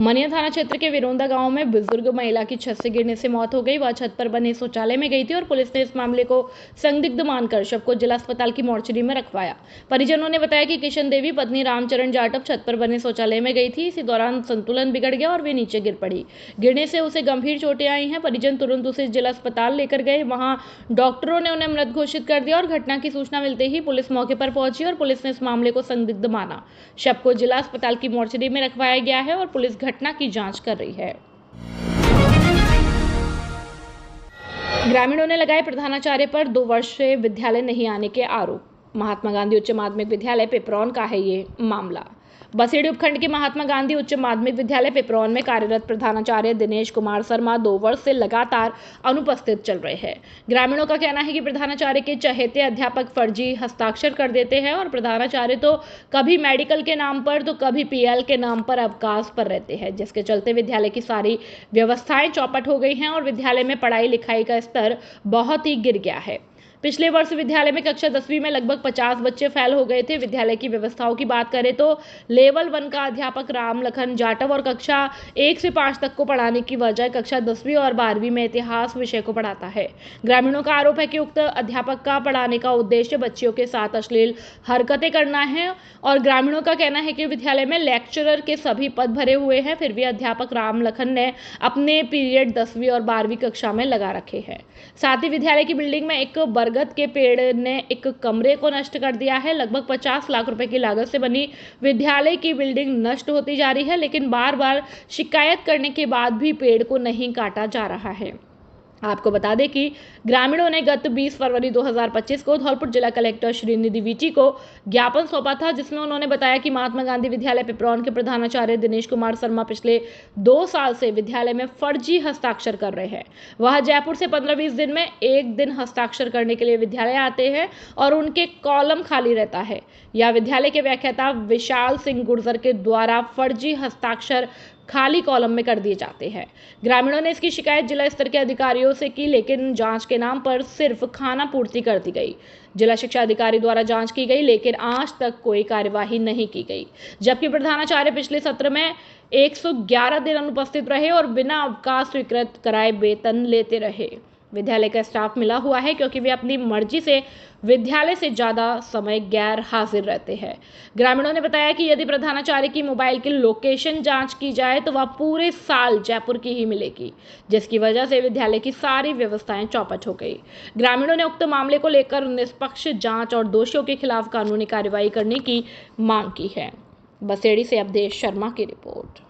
मनिया थाना क्षेत्र के विरोंदा गांव में बुजुर्ग महिला की छत से गिरने से मौत हो गई। वह छत पर बने शौचालय में गई थी और पुलिस ने इस मामले को संदिग्ध मानकर शव को जिला अस्पताल की मोर्चरी में रखवाया। परिजनों ने बताया कि किशन देवी पत्नी रामचरण जाटव छत पर बने शौचालय में गई थी। इसी दौरान संतुलन बिगड़ गया और वे नीचे गिर पड़ी। गिरने से उसे गंभीर चोटें आई हैं। परिजन तुरंत उसे जिला अस्पताल लेकर गए। वहां डॉक्टरों ने उन्हें मृत घोषित कर दिया और घटना की सूचना मिलते ही पुलिस मौके पर पहुंची और पुलिस ने इस मामले को संदिग्ध माना। शव को जिला अस्पताल की मोर्चरी में रखवाया गया है और पुलिस घटना की जांच कर रही है। ग्रामीणों ने लगाए प्रधानाचार्य पर 2 वर्ष से विद्यालय नहीं आने के आरोप। महात्मा गांधी उच्च माध्यमिक विद्यालय पिपरौन का है ये मामला। बसेड़ी उपखंड के महात्मा गांधी उच्च माध्यमिक विद्यालय पिपरौन में कार्यरत प्रधानाचार्य दिनेश कुमार शर्मा 2 वर्ष से लगातार अनुपस्थित चल रहे हैं। ग्रामीणों का कहना है कि प्रधानाचार्य के चहेते अध्यापक फर्जी हस्ताक्षर कर देते हैं और प्रधानाचार्य तो कभी मेडिकल के नाम पर तो कभी पीएल के नाम पर अवकाश पर रहते हैं, जिसके चलते विद्यालय की सारी व्यवस्थाएं चौपट हो गई हैं और विद्यालय में पढ़ाई लिखाई का स्तर बहुत ही गिर गया है। पिछले वर्ष विद्यालय में कक्षा 10वीं में लगभग 50 बच्चे फेल हो गए थे। विद्यालय की व्यवस्थाओं की बात करें तो लेवल 1 का अध्यापक राम लखन जाटव और कक्षा 1 से 5 तक को पढ़ाने की बजाय कक्षा 10वीं और 12वीं में इतिहास विषय को पढ़ाता है। ग्रामीणों का आरोप है कि उक्त अध्यापक का पढ़ाने का उद्देश्य बच्चियों के साथ अश्लील हरकतें करना है और ग्रामीणों का कहना है कि विद्यालय में लेक्चरर के सभी पद भरे हुए हैं, फिर भी अध्यापक राम लखन ने अपने पीरियड 10वीं और 12वीं कक्षा में लगा रखे हैं। साथ ही विद्यालय की बिल्डिंग में एक बरगद के पेड़ ने एक कमरे को नष्ट कर दिया है। लगभग 50 लाख रुपए की लागत से बनी विद्यालय की बिल्डिंग नष्ट होती जा रही है, लेकिन बार बार शिकायत करने के बाद भी पेड़ को नहीं काटा जा रहा है। आपको बता दें कि ग्रामीणों ने गत 20 फरवरी 2025 को धौलपुर जिला कलेक्टर श्रीनिधि वीटी को ज्ञापन सौंपा था, जिसमें उन्होंने बताया कि महात्मा गांधी विद्यालय पिपरौन के प्रधानाचार्य दिनेश कुमार शर्मा पिछले 2 साल से विद्यालय में फर्जी हस्ताक्षर कर रहे हैं। वह जयपुर से 15-20 दिन में एक दिन हस्ताक्षर करने के लिए विद्यालय आते हैं और उनके कॉलम खाली रहता है या विद्यालय के व्याख्याता विशाल सिंह गुर्जर के द्वारा फर्जी हस्ताक्षर खाली कॉलम में कर दिए जाते हैं। ग्रामीणों ने इसकी शिकायत जिला स्तर के अधिकारियों से की, लेकिन जांच के नाम पर सिर्फ खाना पूर्ति कर दी गई। जिला शिक्षा अधिकारी द्वारा जांच की गई, लेकिन आज तक कोई कार्यवाही नहीं की गई, जबकि प्रधानाचार्य पिछले सत्र में 111 दिन अनुपस्थित रहे और बिना अवकाश स्वीकृत कराए वेतन लेते रहे। विद्यालय का स्टाफ मिला हुआ है क्योंकि वे अपनी मर्जी से विद्यालय से ज़्यादा समय गैर हाजिर रहते हैं। ग्रामीणों ने बताया कि यदि प्रधानाचार्य की मोबाइल की लोकेशन जांच की जाए तो वह पूरे साल जयपुर की ही मिलेगी, जिसकी वजह से विद्यालय की सारी व्यवस्थाएं चौपट हो गई। ग्रामीणों ने उक्त मामले को लेकर निष्पक्ष जांच और दोषियों के खिलाफ कानूनी कार्रवाई करने की मांग की है। बसेड़ी से अवधेश शर्मा की रिपोर्ट।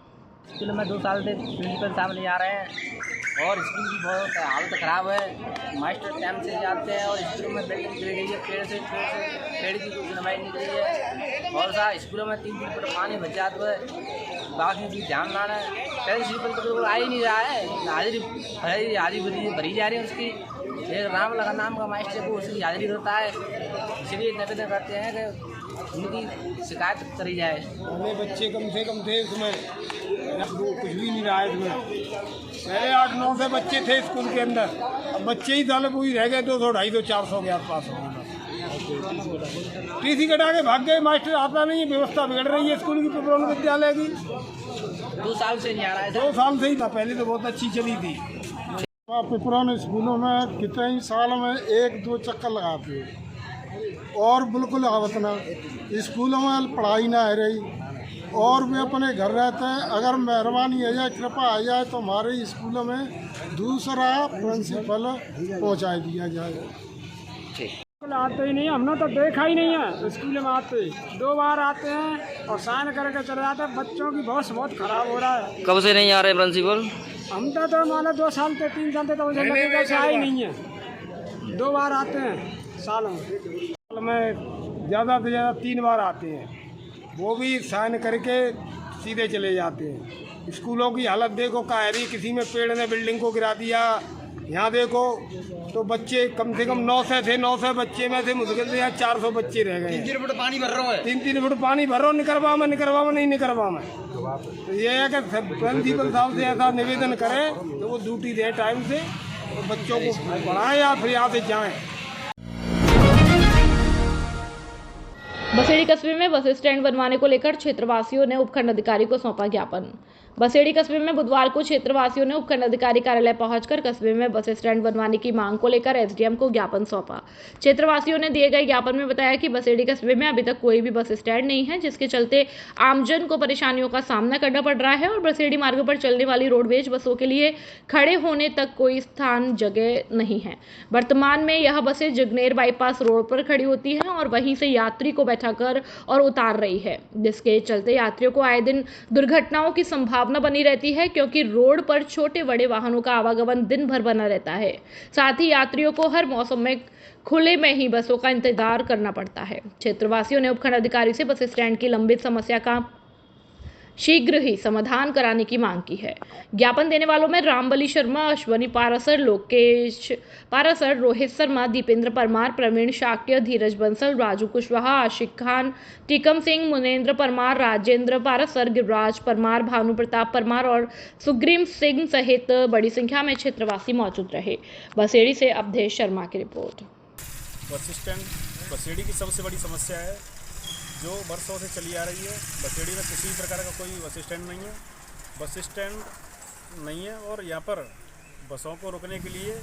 स्कूल में 2 साल से प्रिंसिपल साहब नहीं आ रहे हैं और स्कूल की बहुत हालत ख़राब है। मास्टर टाइम से जाते हैं और स्कूलों में बिल्डिंग गिर गई है, पेड़ की कोई सुनवाई नहीं करी है और स्कूलों में 3 दिन पर पानी बच जाता है। बाकी भी ध्यान लाना है। प्रिंसिपल तो बिल्कुल आ ही नहीं रहा है। हाजिरी भरी जा रही है उसकी। एक राम लखन नाम का मास्टर को उसकी हाजिरी करता है, इसलिए निवेदन करते हैं कि उनकी शिकायत करी जाए। पहले बच्चे कम से कम थे इसमें, कुछ भी नहीं रहा है इसमें। पहले 8-9 से बच्चे थे स्कूल के अंदर, अब बच्चे ही साले पूरी रह गए 200, 250, 400 के आसपास हो गए। टीसी कटा के भाग गए, मास्टर आता नहीं है, व्यवस्था बिगड़ रही है स्कूल की पिपरौन विद्यालय की। 2 साल से नहीं आ रहा है। 2 साल से ही था, पहले तो बहुत अच्छी चली थी। पिपरौन स्कूलों में कितने ही साल में 1-2 चक्कर लगाते हैं और बिल्कुल आवत ना स्कूलों में पढ़ाई ना है रही और वे अपने घर रहते हैं। अगर मेहरबानी आ जाए, कृपा आ जाए तो हमारे स्कूलों में दूसरा प्रिंसिपल पहुंचा दिया जाए। आते ही नहीं, हमने तो देखा ही नहीं है। स्कूल में आते 2 बार आते हैं और साइन करके चले जाते हैं। बच्चों की बहुत ख़राब हो रहा है। कब से नहीं आ रहे प्रिंसिपल? हम तो मान 2 साल से 3 साल से तो मुझे लगेगा से आए नहीं है। 2 बार आते हैं साल में ज़्यादा से ज़्यादा 3 बार आते हैं, वो भी साइन करके सीधे चले जाते हैं। स्कूलों की हालत देखो क्या है, किसी में पेड़ ने बिल्डिंग को गिरा दिया। यहाँ देखो तो बच्चे कम से कम 900 थे, 900 बच्चे में से मुश्किल से यहाँ 400 बच्चे रह गए। 3 फुट पानी भर रहा है। 3 फुट पानी भर रहा, निकलवा में नहीं निकलवा में। तो ये है कि प्रिंसिपल साहब से ऐसा निवेदन करें तो वो ड्यूटी दे टाइम से, तो बच्चों को पढ़ाएं या फिर यहाँ से जाएँ। बसेड़ी कस्बे में बस स्टैंड बनवाने को लेकर क्षेत्रवासियों ने उपखंड अधिकारी को सौंपा ज्ञापन। बसेड़ी कस्बे में बुधवार को क्षेत्रवासियों ने उपखंड अधिकारी कार्यालय पहुंचकर कस्बे में बस स्टैंड बनवाने की मांग को लेकर एसडीएम को ज्ञापन सौंपा। क्षेत्रवासियों ने दिए गए ज्ञापन में बताया कि बसेड़ी कस्बे में अभी तक कोई भी बस स्टैंड नहीं है, जिसके चलते आमजन को परेशानियों का सामना करना पड़ रहा है और बसेड़ी मार्ग पर चलने वाली रोडवेज बसों के लिए खड़े होने तक कोई स्थान जगह नहीं है। वर्तमान में यह बसें जगनेर बाईपास रोड पर खड़ी होती हैं और वहीं से यात्री को बैठाकर और उतार रही है, जिसके चलते यात्रियों को आए दिन दुर्घटनाओं की संभावना बनी रहती है, क्योंकि रोड पर छोटे बड़े वाहनों का आवागमन दिन भर बना रहता है। साथ ही यात्रियों को हर मौसम में खुले में ही बसों का इंतजार करना पड़ता है। क्षेत्रवासियों ने उपखंड अधिकारी से बस स्टैंड की लंबित समस्या का शीघ्र ही समाधान कराने की मांग की है। ज्ञापन देने वालों में रामबली शर्मा, अश्वनी पारासर, लोकेश पारासर, रोहित शर्मा, दीपेंद्र परमार, प्रवीण शाक्य, धीरज बंसल, राजू कुशवाहा, आशिक खान, टीकम सिंह, मुनेन्द्र परमार, राजेंद्र पारासर, गिरिराज परमार, भानु प्रताप परमार और सुग्रीव सिंह सहित बड़ी संख्या में क्षेत्रवासी मौजूद रहे। बसेड़ी से अवधेश शर्मा की रिपोर्ट। बस स्टैंड बसेड़ी की सबसे बड़ी समस्या है जो बरसों से चली आ रही है। बसेड़ी में किसी प्रकार का कोई बस स्टैंड नहीं है, बस स्टैंड नहीं है और यहाँ पर बसों को रुकने के लिए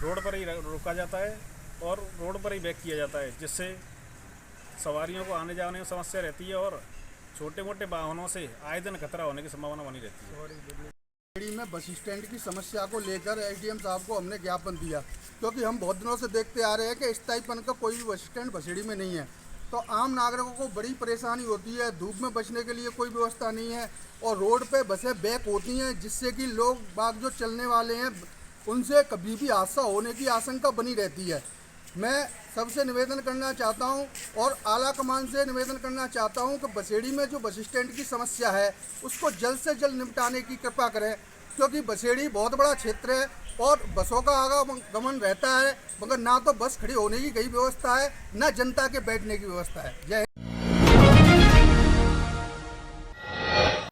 रोड पर ही रोका जाता है और रोड पर ही बैक किया जाता है, जिससे सवारियों को आने जाने में समस्या रहती है और छोटे मोटे वाहनों से आए दिन खतरा होने की संभावना बनी रहती है। बसेड़ी में बस स्टैंड की समस्या को लेकर एसडीएम साहब को हमने ज्ञापन दिया, क्योंकि हम बहुत दिनों से देखते आ रहे हैं कि स्थायीपन का कोई भी बस स्टैंड बसेड़ी में नहीं है, तो आम नागरिकों को बड़ी परेशानी होती है। धूप में बचने के लिए कोई व्यवस्था नहीं है और रोड पे बसें बैक होती हैं, जिससे कि लोग बाग जो चलने वाले हैं उनसे कभी भी हादसा होने की आशंका बनी रहती है। मैं सबसे निवेदन करना चाहता हूं और आला कमान से निवेदन करना चाहता हूं कि बसेड़ी में जो बस स्टैंड की समस्या है उसको जल्द से जल्द निपटाने की कृपा करें, क्योंकि बसेड़ी बहुत बड़ा क्षेत्र है और बसों का आवागमन रहता है, मगर ना तो बस खड़ी होने की कई व्यवस्था है, ना जनता के बैठने की व्यवस्था है। जय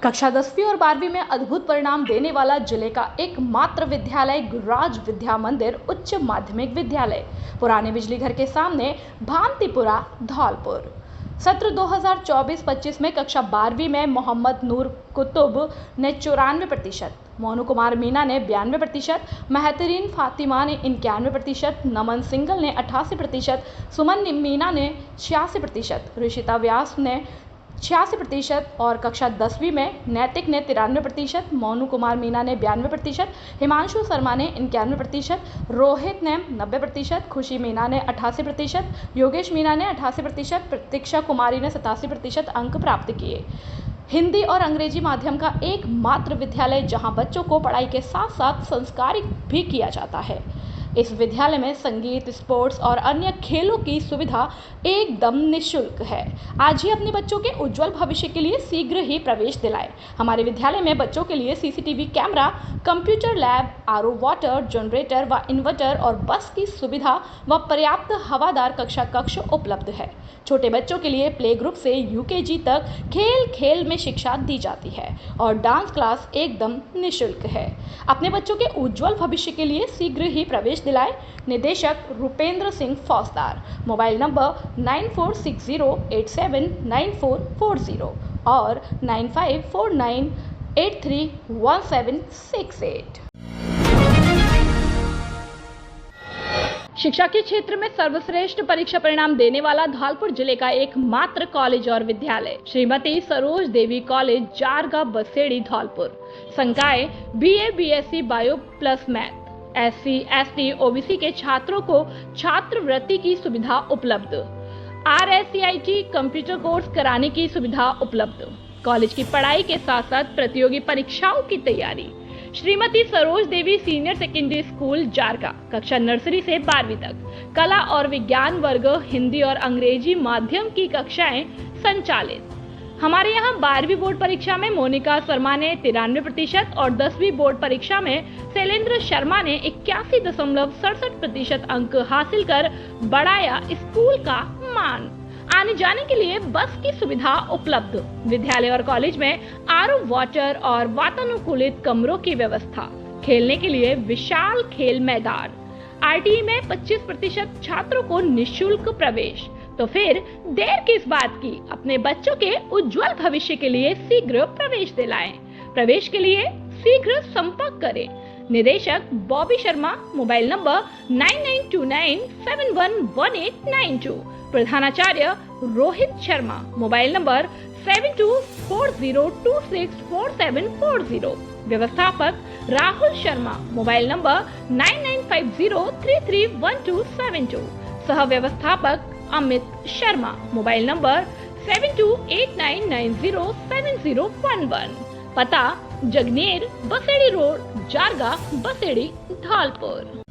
कक्षा 10वीं और 12वीं में अद्भुत परिणाम देने वाला जिले का एकमात्र विद्यालय गुरुराज विद्या मंदिर उच्च माध्यमिक विद्यालय, पुराने बिजली घर के सामने, भांतिपुरा, धौलपुर। सत्र 2024-25 में कक्षा 12वीं में मोहम्मद नूर कुतुब ने 94%, मोनू कुमार मीना ने 92%, महतरीन फातिमा ने 91%, नमन सिंगल ने 88%, सुमन मीना ने 86%, ऋषिता व्यास ने 86% और कक्षा 10वीं में नैतिक ने 93%, मोनू कुमार मीना ने 92%, हिमांशु शर्मा ने 91%, रोहित ने 90%, खुशी मीना ने 88%, योगेश मीना ने 88%, प्रतीक्षा कुमारी ने 87% अंक प्राप्त किए। हिंदी और अंग्रेजी माध्यम का एकमात्र विद्यालय जहां बच्चों को पढ़ाई के साथ साथ संस्कारित भी किया जाता है। इस विद्यालय में संगीत, स्पोर्ट्स और अन्य खेलों की सुविधा एकदम निःशुल्क है। आज ही अपने बच्चों के उज्जवल भविष्य के लिए शीघ्र ही प्रवेश दिलाएं। हमारे विद्यालय में बच्चों के लिए CCTV camera, computer lab, RO water, generator व इन्वर्टर और बस की सुविधा व पर्याप्त हवादार कक्ष उपलब्ध है। छोटे बच्चों के लिए प्ले ग्रुप से यूकेजी तक खेल खेल में शिक्षा दी जाती है और डांस क्लास एकदम निःशुल्क है। अपने बच्चों के उज्जवल भविष्य के लिए शीघ्र ही प्रवेश दिलाएं। निदेशक रुपेंद्र सिंह फौजदार, मोबाइल नंबर 9460879440 और 9549831768। शिक्षा के क्षेत्र में सर्वश्रेष्ठ परीक्षा परिणाम देने वाला धौलपुर जिले का एकमात्र कॉलेज और विद्यालय श्रीमती सरोज देवी कॉलेज, जारगा, बसेड़ी, धौलपुर। संकाय BA BSc bio plus math. SC ST OBC के छात्रों को छात्रवृत्ति की सुविधा उपलब्ध। RSCIT कंप्यूटर कोर्स कराने की सुविधा उपलब्ध। कॉलेज की पढ़ाई के साथ साथ प्रतियोगी परीक्षाओं की तैयारी। श्रीमती सरोज देवी सीनियर सेकेंडरी स्कूल, जारगा, कक्षा नर्सरी से 12वीं तक। कला और विज्ञान वर्ग, हिंदी और अंग्रेजी माध्यम की कक्षाएं संचालित। हमारे यहाँ 12वीं बोर्ड परीक्षा में मोनिका शर्मा ने 93% और 10वीं बोर्ड परीक्षा में शैलेंद्र शर्मा ने 81.67% अंक हासिल कर बढ़ाया स्कूल का मान। आने जाने के लिए बस की सुविधा उपलब्ध। विद्यालय और कॉलेज में आरओ वाटर और वातानुकूलित कमरों की व्यवस्था। खेलने के लिए विशाल खेल मैदान। आरटीई में 25% छात्रों को निःशुल्क प्रवेश। तो फिर देर किस बात की, अपने बच्चों के उज्जवल भविष्य के लिए शीघ्र प्रवेश दिलाएं। प्रवेश के लिए शीघ्र संपर्क करें। निदेशक बॉबी शर्मा, मोबाइल नंबर 9929711892। प्रधानाचार्य रोहित शर्मा, मोबाइल नंबर 7240264740। व्यवस्थापक राहुल शर्मा, मोबाइल नंबर 9950331272। सह व्यवस्थापक अमित शर्मा, मोबाइल नंबर 7289907011। पता जगनेर बसेड़ी रोड, जारगा बसेड़ी, धौलपुर।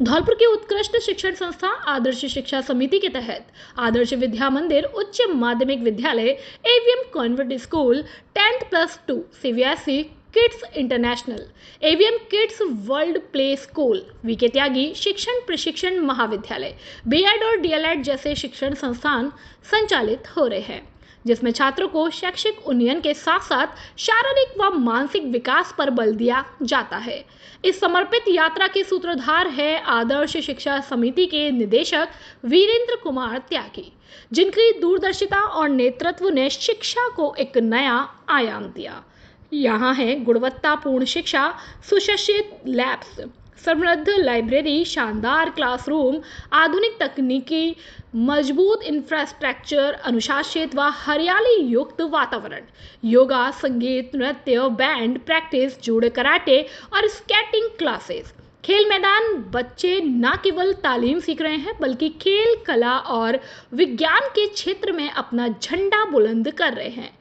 धौलपुर की उत्कृष्ट शिक्षण संस्था आदर्श शिक्षा समिति के तहत आदर्श विद्या मंदिर उच्च माध्यमिक विद्यालय AVM convent school 10+2 CBSE kids international, AVM kids world play school, VK Tyagi शिक्षण प्रशिक्षण महाविद्यालय, बीएड और डीएलएड जैसे शिक्षण संस्थान संचालित हो रहे हैं, जिसमें छात्रों को शैक्षिक उन्नयन के साथ साथ शारीरिक व मानसिक विकास पर बल दिया जाता है। इस समर्पित यात्रा के सूत्रधार है आदर्श शिक्षा समिति के निदेशक वीरेंद्र कुमार त्यागी, जिनकी दूरदर्शिता और नेतृत्व ने शिक्षा को एक नया आयाम दिया। यहाँ है गुणवत्तापूर्ण शिक्षा, सुसज्जित लैब्स, समृद्ध लाइब्रेरी, शानदार क्लासरूम, आधुनिक तकनीकी, मजबूत इंफ्रास्ट्रक्चर, अनुशासित व हरियाली युक्त वातावरण, योगा, संगीत, नृत्य, बैंड प्रैक्टिस, जूडो, कराटे और स्केटिंग क्लासेस, खेल मैदान। बच्चे न केवल तालीम सीख रहे हैं बल्कि खेल, कला और विज्ञान के क्षेत्र में अपना झंडा बुलंद कर रहे हैं।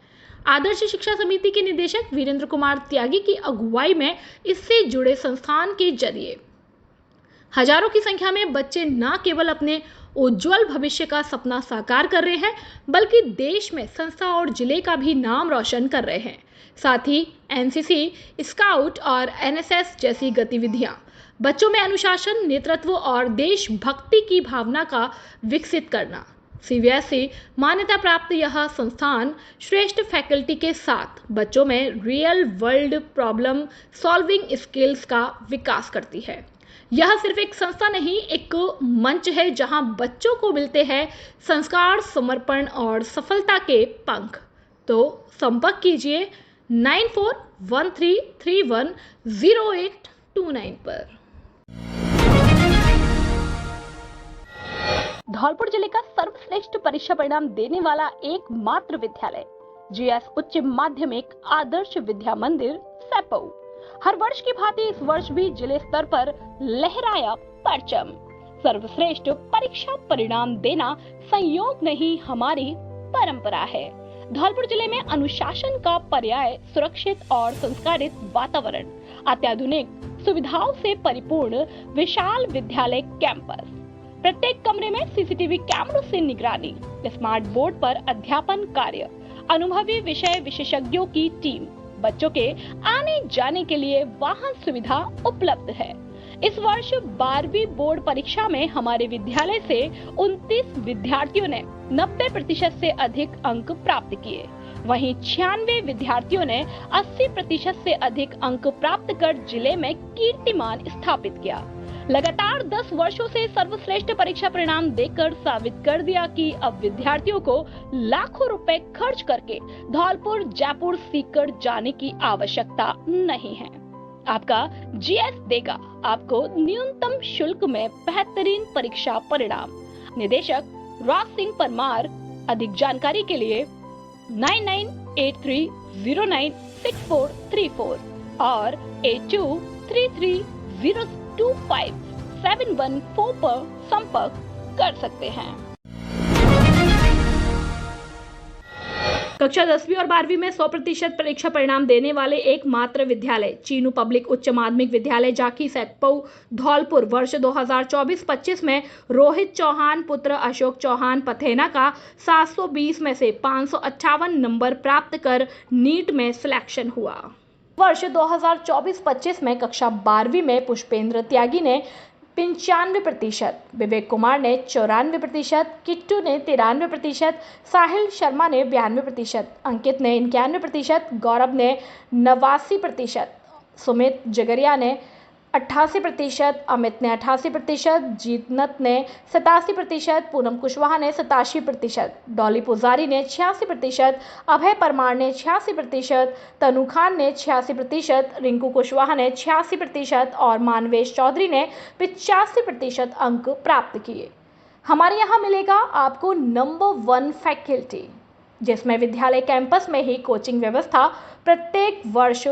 आदर्श शिक्षा समिति के निदेशक वीरेंद्र कुमार त्यागी की अगुवाई में इससे जुड़े संस्थान के जरिए हजारों की संख्या में बच्चे न केवल अपने उज्जवल भविष्य का सपना साकार कर रहे हैं बल्कि देश में संस्था और जिले का भी नाम रोशन कर रहे हैं। साथ ही एनसीसी, स्काउट और एनएसएस जैसी गतिविधियां बच्चों में अनुशासन, नेतृत्व और देशभक्ति की भावना का विकसित करना। सीबीएसई मान्यता प्राप्त यह संस्थान श्रेष्ठ फैकल्टी के साथ बच्चों में real world problem solving skills का विकास करती है। यह सिर्फ एक संस्था नहीं, एक मंच है जहां बच्चों को मिलते हैं संस्कार, समर्पण और सफलता के पंख। तो संपर्क कीजिए 9413310829 पर। धौलपुर जिले का सर्वश्रेष्ठ परीक्षा परिणाम देने वाला एकमात्र विद्यालय जीएस उच्च माध्यमिक आदर्श विद्या मंदिर सैपऊ हर वर्ष की भांति इस वर्ष भी जिले स्तर पर लहराया परचम। सर्वश्रेष्ठ परीक्षा परिणाम देना संयोग नहीं, हमारी परंपरा है। धौलपुर जिले में अनुशासन का पर्याय सुरक्षित और संस्कारित वातावरण, अत्याधुनिक सुविधाओं से परिपूर्ण विशाल विद्यालय कैंपस, प्रत्येक कमरे में सीसीटीवी कैमरों से निगरानी, स्मार्ट बोर्ड पर अध्यापन कार्य, अनुभवी विषय विशेषज्ञों की टीम, बच्चों के आने जाने के लिए वाहन सुविधा उपलब्ध है। इस वर्ष 12वीं बोर्ड परीक्षा में हमारे विद्यालय से 29 विद्यार्थियों ने 90% से अधिक अंक प्राप्त किए। वहीं 96 विद्यार्थियों ने 80% से अधिक अंक प्राप्त कर जिले में कीर्तिमान स्थापित किया। लगातार 10 वर्षों से सर्वश्रेष्ठ परीक्षा परिणाम देकर साबित कर दिया कि अब विद्यार्थियों को लाखों रुपए खर्च करके धौलपुर, जयपुर सीकर जाने की आवश्यकता नहीं है। आपका जीएस देगा आपको न्यूनतम शुल्क में बेहतरीन परीक्षा परिणाम। निदेशक राज सिंह परमार। अधिक जानकारी के लिए 9983096434 और 8233025714 पर संपर्क कर सकते हैं। कक्षा 10वीं और 12वीं में 100% परीक्षा परिणाम देने वाले एकमात्र विद्यालय चीनू पब्लिक उच्च माध्यमिक विद्यालय जाकी सैकपऊ धौलपुर वर्ष 2024-25 में रोहित चौहान पुत्र अशोक चौहान पथेना का 720 में से 558 नंबर प्राप्त कर नीट में सिलेक्शन हुआ। वर्ष 2024-25 में कक्षा 12वीं में पुष्पेंद्र त्यागी ने 95%, विवेक कुमार ने 94%, किट्टू ने 93%, साहिल शर्मा ने 92%, अंकित ने 91%, गौरव ने 89%, सुमित जगरिया ने 88%, अमित ने 88%, जीतनत ने 87%, पूनम कुशवाहा ने 87%, डॉली पुजारी ने 86%, अभय परमार ने 86%, तनु खान ने 86%, रिंकू कुशवाहा ने 86% और मानवेश चौधरी ने 85% अंक प्राप्त किए। हमारे यहाँ मिलेगा आपको नंबर 1 फैकल्टी, जिसमें विद्यालय कैंपस में ही कोचिंग व्यवस्था, प्रत्येक वर्ष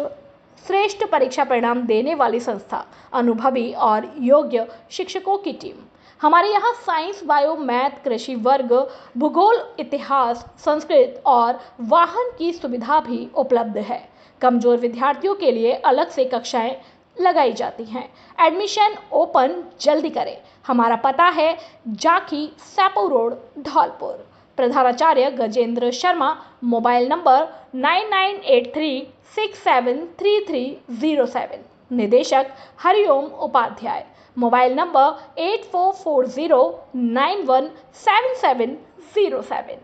श्रेष्ठ परीक्षा परिणाम देने वाली संस्था, अनुभवी और योग्य शिक्षकों की टीम। हमारे यहाँ साइंस, बायो, मैथ, कृषि वर्ग, भूगोल, इतिहास, संस्कृत और वाहन की सुविधा भी उपलब्ध है। कमजोर विद्यार्थियों के लिए अलग से कक्षाएं लगाई जाती हैं। एडमिशन ओपन जल्दी करें। हमारा पता है जाकी सैपो रोड, धौलपुर। प्रधानाचार्य गजेंद्र शर्मा। Mobile number 9983673307। निदेशक हरिओम उपाध्याय। Mobile number 8440917707।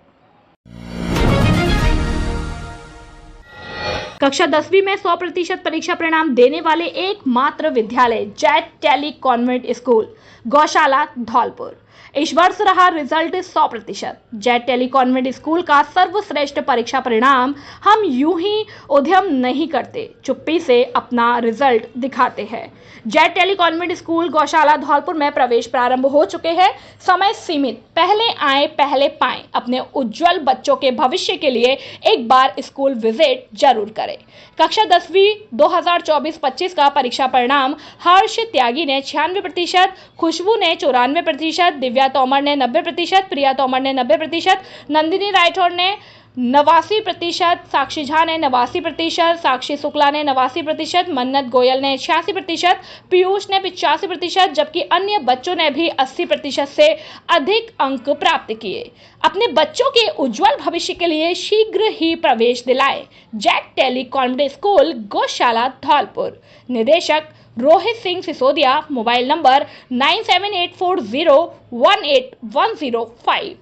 कक्षा 10वीं में 100% परीक्षा परिणाम देने वाले एकमात्र विद्यालय jet tele convent school, Gaushala, Dholpur. इस वर्ष रहा result 100%। Jet tele convent school का सर्वश्रेष्ठ परीक्षा परिणाम हम यूं ही उद्यम नहीं करते, चुप्पी से अपना रिजल्ट दिखाते हैं। Jet tele convent school, Gaushala, Dholpur में प्रवेश प्रारंभ हो चुके हैं। समय सीमित, पहले आए पहले पाएं। अपने उज्जवल बच्चों के भविष्य के लिए एक बार स्कूल विजिट जरूर करें। कक्षा 10वीं 2024-25 का परीक्षा परिणाम हर्ष त्यागी ने 96%, खुशबू ने 94%, दिव्या तोमर ने 90%, प्रिया तोमर ने 90%, नंदिनी राठौर ने 89%, साक्षी झा ने 89%, साक्षी शुक्ला ने 89%, मन्नत गोयल ने 86%, पीयूष ने 85%, जबकि अन्य बच्चों ने भी 80% से अधिक अंक प्राप्त किए। अपने बच्चों के उज्जवल भविष्य के लिए शीघ्र ही प्रवेश दिलाएं। Jet tele convent school, Gaushala, Dholpur. निदेशक रोहित सिंह सिसोदिया। Mobile number 9784018105।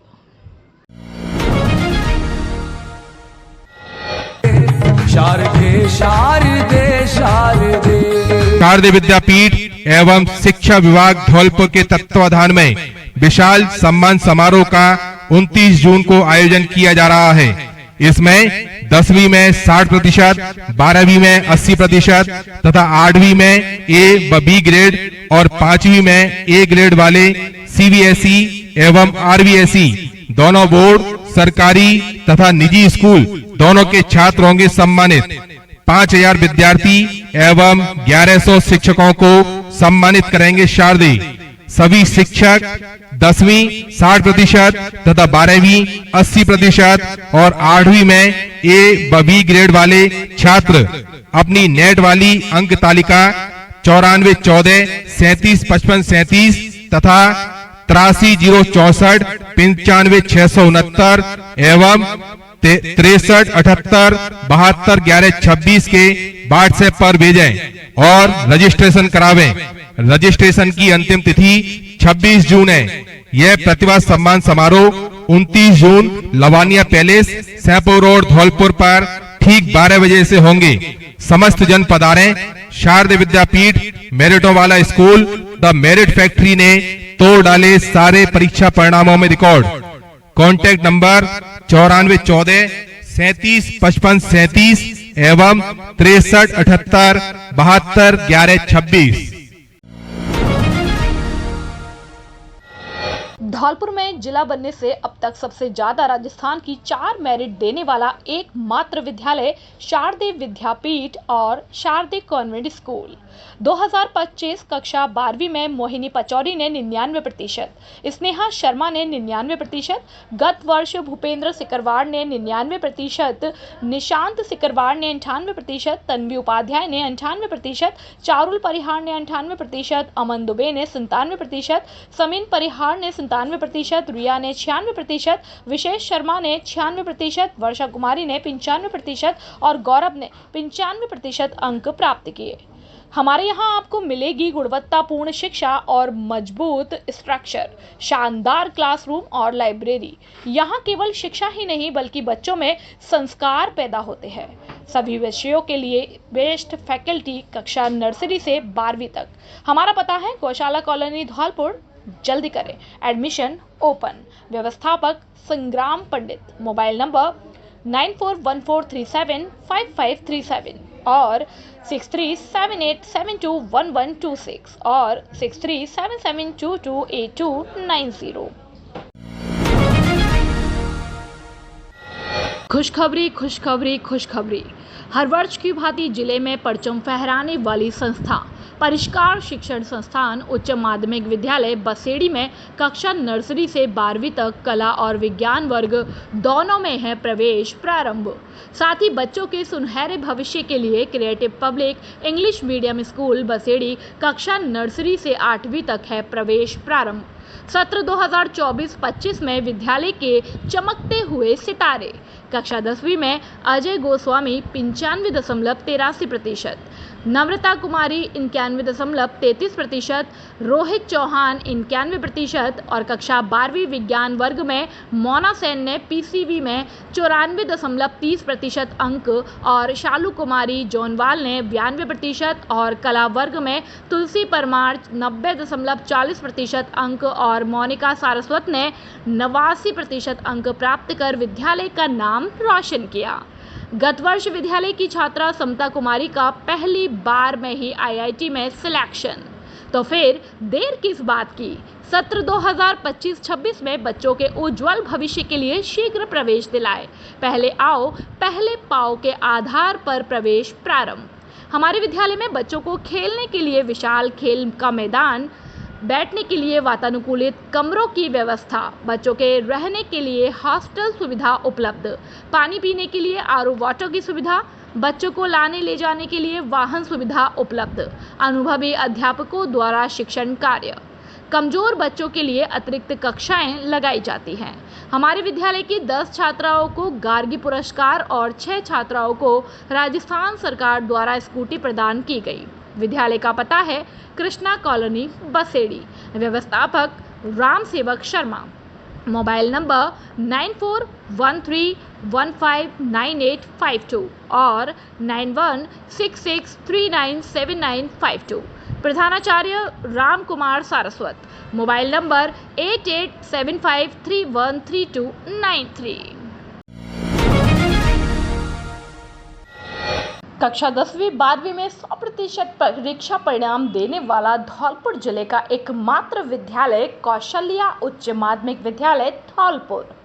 शारदे विद्यापीठ एवं शिक्षा विभाग धौलपुर के तत्वाधान में विशाल सम्मान समारोह का 29 जून को आयोजन किया जा रहा है। इसमें 10वीं में 60%, 12वीं में 80% तथा 8वीं में ए व बी ग्रेड और 5वीं में ए ग्रेड वाले सीबीएसई एवं आरबीएसई दोनों बोर्ड, सरकारी तथा निजी स्कूल दोनों के छात्र होंगे सम्मानित। 5000 विद्यार्थी एवं 1100 शिक्षकों को सम्मानित करेंगे शारदे। सभी शिक्षक 10वीं 60% तथा 12वीं 80% और 8वीं में ए व बी ग्रेड वाले छात्र अपनी नेट वाली अंक तालिका 9414 375537 तथा 83064 95669 एवं 6378 72 11 26 के व्हाट्सएप पर भेजें और रजिस्ट्रेशन करावें। रजिस्ट्रेशन की अंतिम तिथि 26 जून है। यह प्रतिभा सम्मान समारोह 29 जून लवानिया पैलेस, सैपो रोड, धौलपुर पर ठीक 12 बजे से होंगे। समस्त जन पधारें। शारदे विद्यापीठ मेरिटों वाला स्कूल, द मेरिट फैक्ट्री ने तोड़ डाले सारे परीक्षा परिणामों में रिकॉर्ड। कॉन्टैक्ट नंबर 9414 375537 एवं 6378 72 11 26। धौलपुर में जिला बनने से अब तक सबसे ज्यादा राजस्थान की 4 मेरिट देने वाला एकमात्र विद्यालय शारदे विद्यापीठ और शारदे कॉन्वेंट स्कूल। 2025 कक्षा 12वीं में मोहिनी पचौरी ने 99%, स्नेहा शर्मा ने 99%, गत वर्ष भूपेंद्र सिकरवार ने 99%, निशांत सिकरवार ने 98%, तन्वी उपाध्याय ने 98%, चारुल परिहार ने 98%, अमन दुबे ने 97%, समीन परिहार ने 97%, रिया ने 96%, विशेष शर्मा ने 96%, वर्षा कुमारी ने 95% और गौरव ने 95% अंक प्राप्त किए। हमारे यहाँ आपको मिलेगी गुणवत्तापूर्ण शिक्षा और मजबूत स्ट्रक्चर, शानदार क्लासरूम और लाइब्रेरी। यहाँ केवल शिक्षा ही नहीं बल्कि बच्चों में संस्कार पैदा होते हैं। सभी विषयों के लिए बेस्ट फैकल्टी कक्षा नर्सरी से 12वीं तक। हमारा पता है गौशाला कॉलोनी धौलपुर। जल्दी करें, एडमिशन ओपन। व्यवस्थापक संग्राम पंडित। मोबाइल नंबर 9414375537 और 6378721126 और 6377228290। खुशखबरी खुशखबरी खुशखबरी। हर वर्ष की भांति जिले में परचम फहराने वाली संस्था परिष्कार शिक्षण संस्थान उच्च माध्यमिक विद्यालय बसेड़ी में कक्षा नर्सरी से 12वीं तक कला और विज्ञान वर्ग दोनों में है प्रवेश प्रारंभ। साथ ही बच्चों के सुनहरे भविष्य के लिए creative public English medium school Basedi कक्षा नर्सरी से 8वीं तक है प्रवेश प्रारंभ। सत्र 2024-25 में विद्यालय के चमकते हुए सितारे। कक्षा 10वीं में अजय गोस्वामी 95.83%, नम्रता कुमारी 91.33%, रोहित चौहान 91% और कक्षा 12वीं विज्ञान वर्ग में मोना सेन ने पीसीवी में 94.30% अंक और शालू कुमारी जोनवाल ने 92% और कला वर्ग में तुलसी परमार 90.40% अंक और मोनिका सारस्वत ने 89% अंक प्राप्त कर विद्यालय का नाम रोशन किया। गत वर्ष विद्यालय की छात्रा समता कुमारी का पहली बार में ही आईआईटी में सिलेक्शन, तो फिर देर किस बात की। सत्र 2025-26 में बच्चों के उज्जवल भविष्य के लिए शीघ्र प्रवेश दिलाए। पहले आओ पहले पाओ के आधार पर प्रवेश प्रारंभ। हमारे विद्यालय में बच्चों को खेलने के लिए विशाल खेल का मैदान, बैठने के लिए वातानुकूलित कमरों की व्यवस्था, बच्चों के रहने के लिए हॉस्टल सुविधा उपलब्ध, पानी पीने के लिए आरओ वाटर की सुविधा, बच्चों को लाने ले जाने के लिए वाहन सुविधा उपलब्ध, अनुभवी अध्यापकों द्वारा शिक्षण कार्य। कमजोर बच्चों के लिए अतिरिक्त कक्षाएं लगाई जाती हैं। हमारे विद्यालय की 10 छात्राओं को गार्गी पुरस्कार और 6 छात्राओं को राजस्थान सरकार द्वारा स्कूटी प्रदान की गई। विद्यालय का पता है कृष्णा कॉलोनी बसेड़ी। व्यवस्थापक राम सेवक शर्मा। मोबाइल नंबर 9413159852 और 9166397952। प्रधानाचार्य राम कुमार सारस्वत। Mobile number 8875313293। कक्षा 10वीं 12वीं में 100% परीक्षा परिणाम देने वाला धौलपुर जिले का एकमात्र विद्यालय कौशल्या उच्च माध्यमिक विद्यालय धौलपुर।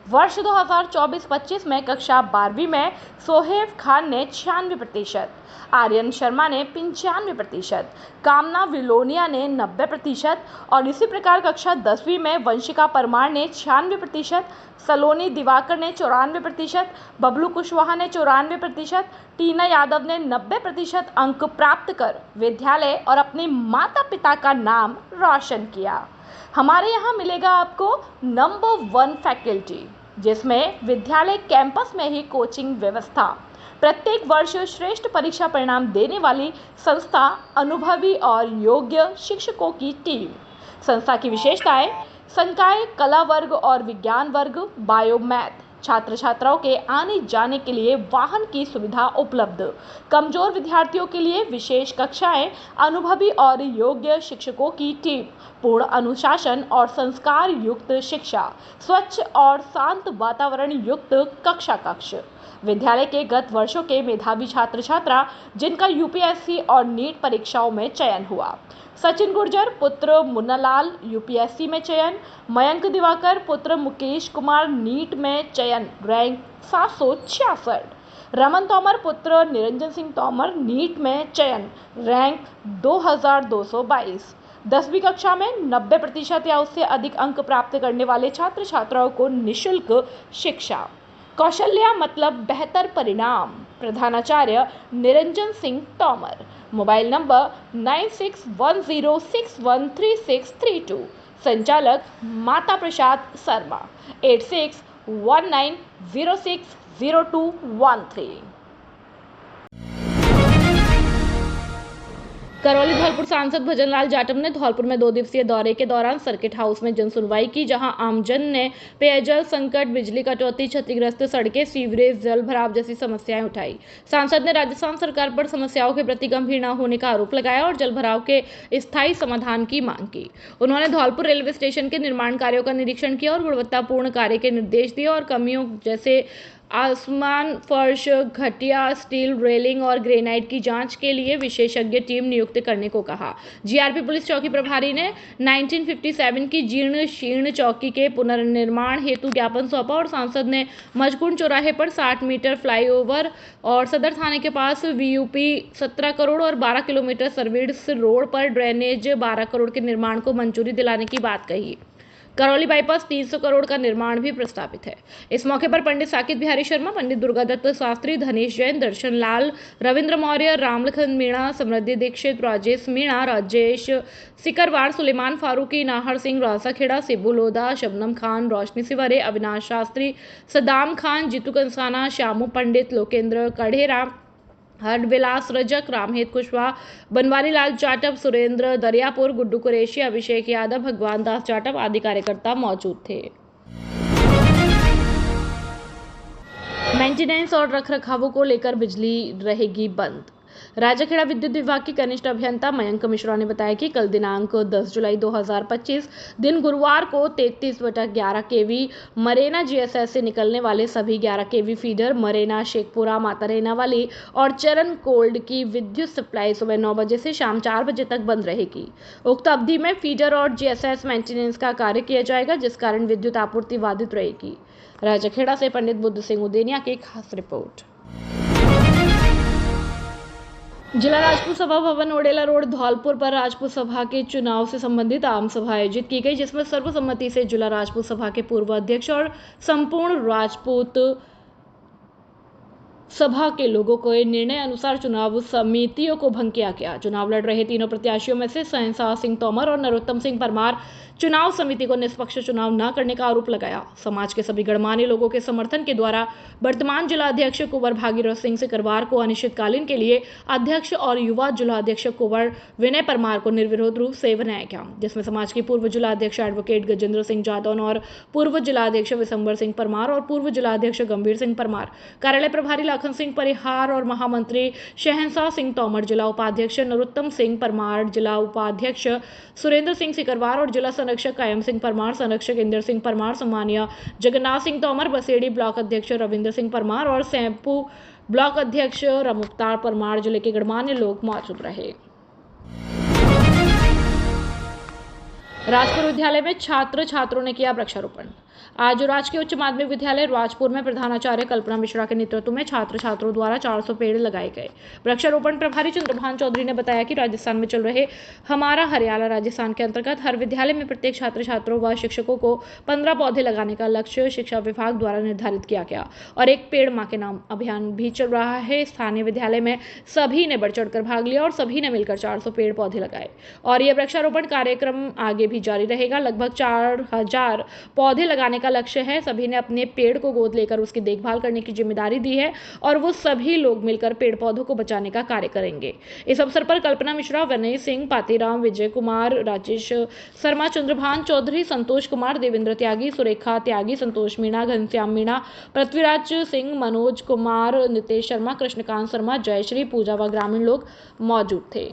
वर्ष 2024-25 में कक्षा 12वीं में सोहेब खान ने 96%, आर्यन शर्मा ने 95%, कामना विलोनिया ने 90% और इसी प्रकार कक्षा 10वीं में वंशिका परमार ने 96%, सलोनी दिवाकर ने 94%, बबलू कुशवाहा ने 94%, टीना यादव ने 90% अंक प्राप्त कर विद्यालय और अपने माता पिता का नाम रोशन किया। हमारे यहाँ मिलेगा आपको नंबर 1 फैकल्टी, जिसमें विद्यालय कैंपस में ही कोचिंग व्यवस्था, प्रत्येक वर्ष श्रेष्ठ परीक्षा परिणाम देने वाली संस्था, अनुभवी और योग्य शिक्षकों की टीम। संस्था की विशेषताएं: संकाय कला वर्ग और विज्ञान वर्ग, बायो मैथ, छात्र छात्राओं के आने जाने के लिए वाहन की सुविधा उपलब्ध, कमजोर विद्यार्थियों के लिए विशेष कक्षाएं, अनुभवी और योग्य शिक्षकों की टीम, पूर्ण अनुशासन और संस्कार युक्त शिक्षा, स्वच्छ और शांत वातावरण युक्त कक्षा कक्ष। विद्यालय के गत वर्षों के मेधावी छात्र छात्रा जिनका यूपीएससी और नीट परीक्षाओं में चयन हुआ: सचिन गुर्जर पुत्र मुन्नालाल यूपीएससी में चयन, मयंक दिवाकर पुत्र मुकेश कुमार नीट में चयन रैंक 766, रमन तोमर पुत्र निरंजन सिंह तोमर नीट में चयन रैंक 2222। 10वीं कक्षा में 90% या उससे अधिक अंक प्राप्त करने वाले छात्र छात्राओं को निःशुल्क शिक्षा। कौशल्या मतलब बेहतर परिणाम। प्रधानाचार्य निरंजन सिंह तोमर। Mobile number 9610613632। संचालक माता प्रसाद शर्मा। 8619060213। करौली धौलपुर सांसद भजनलाल जाटव ने धौलपुर में 2 दिवसीय दौरे के दौरान सर्किट हाउस में जन सुनवाई की, जहां आमजन ने पेयजल संकट, बिजली कटौती, क्षतिग्रस्त सड़कें, सीवरेज, जल भराव जैसी समस्याएं उठाई। सांसद ने राजस्थान सरकार पर समस्याओं के प्रति गंभीर न होने का आरोप लगाया और जल भराव के स्थायी समाधान की मांग की। उन्होंने धौलपुर रेलवे स्टेशन के निर्माण कार्यों का निरीक्षण किया और गुणवत्तापूर्ण कार्य के निर्देश दिए और कमियों जैसे आसमान फर्श, घटिया स्टील रेलिंग और ग्रेनाइट की जांच के लिए विशेषज्ञ टीम नियुक्त करने को कहा। जीआरपी पुलिस चौकी प्रभारी ने 1957 की जीर्ण शीर्ण चौकी के पुनर्निर्माण हेतु ज्ञापन सौंपा और सांसद ने मजकुंड चौराहे पर 60 मीटर फ्लाईओवर और सदर थाने के पास वीयूपी 17 करोड़ और 12 किलोमीटर सर्विस रोड पर ड्रेनेज 12 करोड़ के निर्माण को मंजूरी दिलाने की बात कही। करौली बाईपास 300 करोड़ का निर्माण भी प्रस्तावित है। इस मौके पर पंडित साकित बिहारी शर्मा, पंडित दुर्गादत्त शास्त्री, धनेश जैन, दर्शन लाल, रविंद्र मौर्य, रामलखन मीणा, समृद्धि दीक्षित, राजेश मीणा, राजेश सिकरवार, सुलेमान फारूकी, नाहर सिंह, रासा खेड़ा, सिब्बू लोधा, शबनम खान, रोशनी सिवरे, अविनाश शास्त्री, सदाम खान, जीतू कंसाना, श्यामू पंडित, लोकेंद्र कढ़ेरा, हरविलास रजक, रामहेत कुशवाहा, बनवारी लाल जाटव, सुरेंद्र दरियापुर, गुड्डू कुरैशी, अभिषेक यादव, भगवान दास जाटव आदि कार्यकर्ता मौजूद थे। मेंटेनेंस और रखरखाव को लेकर बिजली रहेगी बंद। राजाखेड़ा विद्युत विभाग के कनिष्ठ अभियंता मयंक मिश्रा ने बताया कि कल दिनांक 10 जुलाई 2025 दिन गुरुवार को 33/11 केवी मरेना जीएसएस से निकलने वाले सभी 11 केवी फीडर मरेना, शेखपुरा, मातारेना वाली और चरण कोल्ड की विद्युत सप्लाई सुबह 9 बजे से शाम 4 बजे तक बंद रहेगी। उक्त अवधि में फीडर और जीएसएस मेंटेनेंस का कार्य किया जाएगा, जिस कारण विद्युत आपूर्ति बाधित रहेगी। राजाखेड़ा से पंडित बुद्ध सिंह उदेनिया की खास रिपोर्ट। जिला राजपूत सभा भवन ओडेला रोड धौलपुर पर राजपूत सभा के चुनाव से संबंधित आम सभा आयोजित की गई, जिसमें सर्वसम्मति से जिला राजपूत सभा के पूर्व अध्यक्ष और संपूर्ण राजपूत सभा के लोगों को निर्णय अनुसार चुनाव समितियों को भंग किया गया। चुनाव लड़ रहे तीनों प्रत्याशियों में से सहनशाह सिंह तोमर और नरोत्तम सिंह परमार चुनाव समिति को निष्पक्ष चुनाव न करने का आरोप लगाया। समाज के सभी गणमान्य लोगों के समर्थन के द्वारा वर्तमान जिला अध्यक्ष कुंवर भागीरथ सिंह सिकरवार को अनिश्चितकालीन के लिए अध्यक्ष और युवा जिला अध्यक्ष कुंवर विनय परमार को निर्विरोध रूप से बनाया गया, जिसमें समाज के पूर्व जिला अध्यक्ष एडवोकेट गजेंद्र सिंह जादौन और पूर्व जिला अध्यक्ष विशंबर सिंह परमार और पूर्व जिला अध्यक्ष गंभीर सिंह परमार, कार्यालय प्रभारी लाखन सिंह परिहार और महामंत्री शहनशाह सिंह तोमर, जिला उपाध्यक्ष नरोत्तम सिंह परमार, जिला उपाध्यक्ष सुरेंद्र सिंह सिकरवार और जिला संरक्षक कायम सिंह परमार, संरक्षक इंदर सिंह परमार, सम्मानीय जगन्नाथ सिंह तोमर, बसेड़ी ब्लॉक अध्यक्ष रविंद्र सिंह परमार और सैंपू ब्लॉक अध्यक्ष रमुक्तार परमार जिले के गणमान्य लोग मौजूद रहे। राजपुर विद्यालय में छात्रों ने किया वृक्षारोपण। आज राजकीय उच्च माध्यमिक विद्यालय राजपुर में प्रधानाचार्य कल्पना मिश्रा के नेतृत्व में छात्रों द्वारा 400 पेड़ लगाए गए। वृक्षारोपण प्रभारी चंद्रभान चौधरी ने बताया कि राजस्थान में चल रहे हमारा हरियाला राजस्थान के अंतर्गत हर विद्यालय में प्रत्येक छात्रों व शिक्षकों को 15 पौधे लगाने का लक्ष्य शिक्षा विभाग द्वारा निर्धारित किया गया और एक पेड़ मां के नाम अभियान भी चल रहा है। स्थानीय विद्यालय में सभी ने बढ़ चढ़कर भाग लिया और सभी ने मिलकर 400 पेड़ पौधे लगाए और यह वृक्षारोपण कार्यक्रम आगे भी जारी रहेगा। लगभग 4000 पौधे लगाने का लक्ष्य है। सभी ने अपने पेड़ को गोद लेकर उसकी देखभाल करने की जिम्मेदारी दी है और वो सभी लोग मिलकर पेड़ पौधों को बचाने का कार्य करेंगे। इस अवसर पर कल्पना मिश्रा, विनय सिंह, पातीराम, विजय कुमार, राजेश शर्मा, चंद्रभान चौधरी, संतोष कुमार, देवेंद्र त्यागी, सुरेखा त्यागी, संतोष मीणा, घनश्याम मीणा, पृथ्वीराज सिंह, मनोज कुमार, नितेश शर्मा, कृष्णकांत शर्मा, जयश्री, पूजा व ग्रामीण लोग मौजूद थे।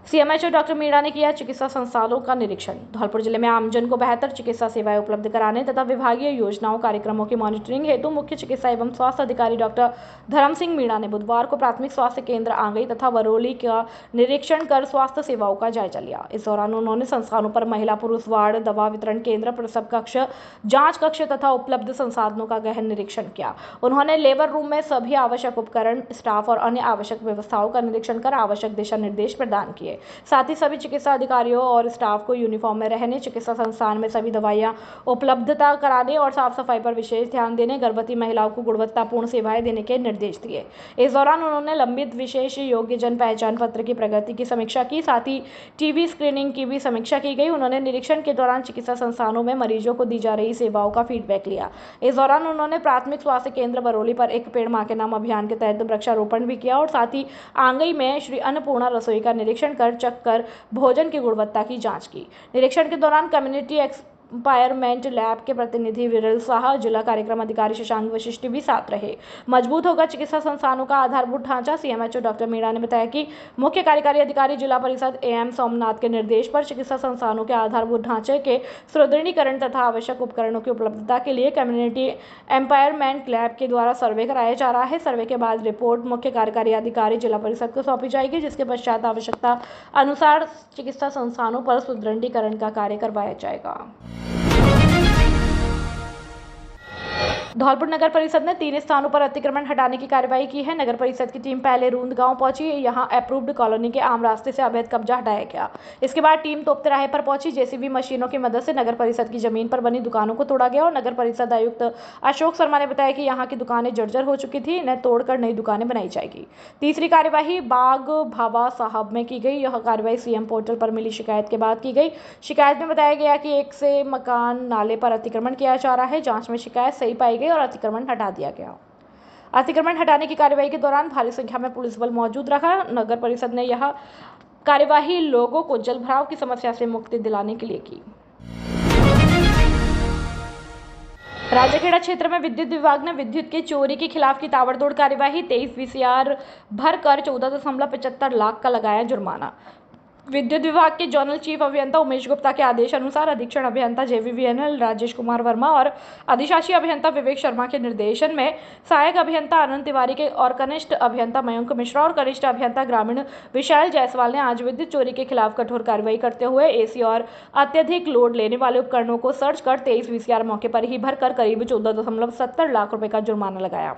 सीएमएचओ डॉक्टर मीणा ने किया चिकित्सा संस्थानों का निरीक्षण। धौलपुर जिले में आमजन को बेहतर चिकित्सा सेवाएं उपलब्ध कराने तथा विभागीय योजनाओं कार्यक्रमों की मॉनिटरिंग हेतु मुख्य चिकित्सा एवं स्वास्थ्य अधिकारी डॉक्टर धर्म सिंह मीणा ने बुधवार को प्राथमिक स्वास्थ्य केंद्र आंगई तथा वरोली का निरीक्षण कर स्वास्थ्य सेवाओं का जायजा लिया। इस दौरान उन्होंने संस्थानों पर महिला पुरुष वार्ड, दवा वितरण केंद्र, प्रसव कक्ष, जाँच कक्ष तथा उपलब्ध संसाधनों का गहन निरीक्षण किया। उन्होंने लेबर रूम में सभी आवश्यक उपकरण, स्टाफ और अन्य आवश्यक व्यवस्थाओं का निरीक्षण कर आवश्यक दिशा निर्देश प्रदान किए। चाहिए। साथ ही सभी चिकित्सा अधिकारियों और स्टाफ को यूनिफॉर्म में रहने, चिकित्सा संस्थान में सभी दवाइयां उपलब्धता कराने और साफ सफाई पर विशेष ध्यान देने, गर्भवती महिलाओं को गुणवत्तापूर्ण सेवाएं देने के निर्देश दिए। इस दौरान उन्होंने लंबित विशेष योग्यजन पहचान पत्र की प्रगति की समीक्षा की। साथ ही टीबी स्क्रीनिंग की भी समीक्षा की गई। उन्होंने निरीक्षण के दौरान चिकित्सा संस्थानों में मरीजों को दी जा रही सेवाओं का फीडबैक लिया। इस दौरान उन्होंने प्राथमिक स्वास्थ्य केंद्र बरौली पर एक पेड़ मां के नाम अभियान के तहत वृक्षारोपण भी किया और साथ ही आंगई में श्री अन्नपूर्णा रसोई का निरीक्षण कर चेक कर भोजन की गुणवत्ता की जांच की। निरीक्षण के दौरान कम्युनिटी एम्पावरमेंट लैब के प्रतिनिधि विरल साहा, जिला कार्यक्रम अधिकारी शशांक वशिष्ठ भी साथ रहे। मजबूत होगा चिकित्सा संस्थानों का आधारभूत ढांचा। सीएमएचओ डॉक्टर मीणा ने बताया कि मुख्य कार्यकारी अधिकारी जिला परिषद एएम सोमनाथ के निर्देश पर चिकित्सा संस्थानों के आधारभूत ढांचे के सुदृढ़ीकरण तथा आवश्यक उपकरणों की उपलब्धता के लिए कम्युनिटी एम्पावरमेंट लैब के द्वारा सर्वे कराया जा रहा है। सर्वे के बाद रिपोर्ट मुख्य कार्यकारी अधिकारी जिला परिषद को सौंपी जाएगी, जिसके पश्चात आवश्यकता अनुसार चिकित्सा संस्थानों पर सुदृढ़ीकरण का कार्य करवाया जाएगा। धौलपुर नगर परिषद ने 3 स्थानों पर अतिक्रमण हटाने की कार्रवाई की है। नगर परिषद की टीम पहले रूंद गांव पहुंची। यहां अप्रूव्ड कॉलोनी के आम रास्ते से अवैध कब्जा हटाया गया। इसके बाद टीम तोपतिराहे पर पहुंची। जेसीबी मशीनों की मदद से नगर परिषद की जमीन पर बनी दुकानों को तोड़ा गया और नगर परिषद आयुक्त अशोक शर्मा ने बताया कि यहां की दुकानें जर्जर हो चुकी थी, इन्हें तोड़कर नई दुकानें बनाई जाएगी। तीसरी कार्यवाही बाग भावा साहब में की गई। यह कार्रवाई सीएम पोर्टल पर मिली शिकायत के बाद की गई। शिकायत में बताया गया कि एक से मकान नाले पर अतिक्रमण किया जा रहा है। जांच में शिकायत सही पाई गई और अतिक्रमण हटा दिया गया। अतिक्रमण हटाने की कार्रवाई के दौरान भारी संख्या में पुलिस बल मौजूद रखा। नगर परिषद ने यह कार्यवाही लोगों को जलभराव की समस्या से मुक्ति दिलाने के लिए की। राजाखेड़ा क्षेत्र में विद्युत विभाग ने विद्युत के चोरी के खिलाफ की ताबड़तोड़ कार्यवाही। 23 वीसीआर भरकर 14.75 लाख का लगाया जुर्माना। विद्युत विभाग के जोनल चीफ अभियंता उमेश गुप्ता के आदेश अनुसार अधीक्षण अभियंता जेवीवीएनएल राजेश कुमार वर्मा और अधिशासी अभियंता विवेक शर्मा के निर्देशन में सहायक अभियंता आनंद तिवारी के और कनिष्ठ अभियंता मयंक मिश्रा और कनिष्ठ अभियंता ग्रामीण विशाल जायसवाल ने आज विद्युत चोरी के खिलाफ कठोर कार्रवाई करते हुए एसी और अत्यधिक लोड लेने वाले उपकरणों को सर्च कर 23 वीसीआर मौके पर ही भरकर करीब 14.70 लाख रुपए का जुर्माना लगाया।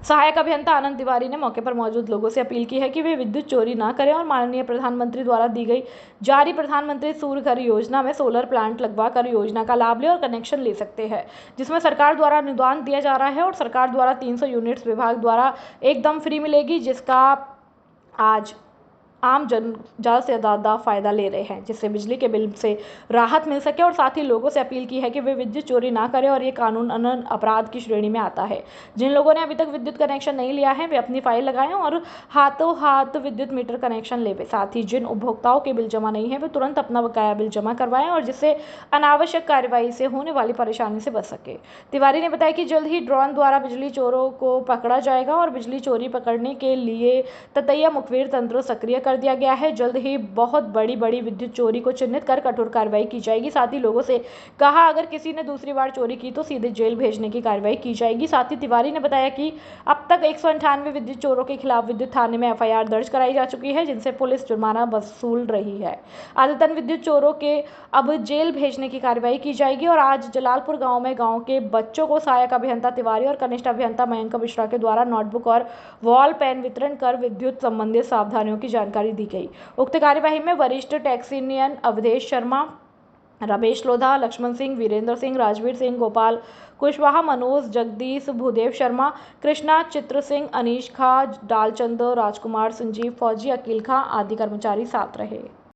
सहायक अभियंता आनंद तिवारी ने मौके पर मौजूद लोगों से अपील की है कि वे विद्युत चोरी न करें और माननीय प्रधानमंत्री द्वारा दी गई जारी प्रधानमंत्री सूर्य घर योजना में सोलर प्लांट लगवा कर योजना का लाभ ले और कनेक्शन ले सकते हैं, जिसमें सरकार द्वारा अनुदान दिया जा रहा है और सरकार द्वारा 300 यूनिट्स विभाग द्वारा एकदम फ्री मिलेगी, जिसका आज आम जन ज़्यादा से ज़्यादा फायदा ले रहे हैं, जिससे बिजली के बिल से राहत मिल सके। और साथ ही लोगों से अपील की है कि वे विद्युत चोरी ना करें और ये कानून अनन अपराध की श्रेणी में आता है। जिन लोगों ने अभी तक विद्युत कनेक्शन नहीं लिया है वे अपनी फाइल लगाएं और हाथों हाथ विद्युत मीटर कनेक्शन लें। साथ ही जिन उपभोक्ताओं के बिल जमा नहीं है वे तुरंत अपना बकाया बिल जमा करवाएं और जिससे अनावश्यक कार्रवाई से होने वाली परेशानी से बच सके। तिवारी ने बताया कि जल्द ही ड्रोन द्वारा बिजली चोरों को पकड़ा जाएगा और बिजली चोरी पकड़ने के लिए ततैया मुखबिर तंत्र सक्रिय कर दिया गया है। जल्द ही बहुत बड़ी विद्युत चोरी को चिन्हित कर कठोर कार्रवाई की जाएगी। साथ ही लोगों से कहा अगर किसी ने दूसरी बार चोरी की तो सीधे जेल भेजने की कार्रवाई की जाएगी। साथ ही तिवारी ने बताया कि अब तक 198 विद्युत चोरों के खिलाफ विद्युत थाने में एफआईआर दर्ज कराई जा चुकी है, जिनसे पुलिस जुर्माना वसूल रही है। आदतन विद्युत चोरों के अब जेल भेजने की कार्रवाई की जाएगी। और आज जलालपुर गाँव में गाँव के बच्चों को सहायक अभियंता तिवारी और कनिष्ठ अभियंता मयंक मिश्रा के द्वारा नोटबुक और वॉल पेन वितरण कर विद्युत संबंधित सावधानियों की जानकारी दी गई। उक्त कार्यवाही में वरिष्ठ टैक्सीनियन अवधेश शर्मा, रमेश लोधा, लक्ष्मण सिंह, वीरेंद्र सिंह, राजवीर सिंह, गोपाल कुशवाहा, मनोज, जगदीश, भूदेव शर्मा, कृष्णा, चित्र सिंह, अनीश खा, डालचंद, राजकुमार, संजीव, फौजी, अकील खां आदि कर्मचारी साथ रहे।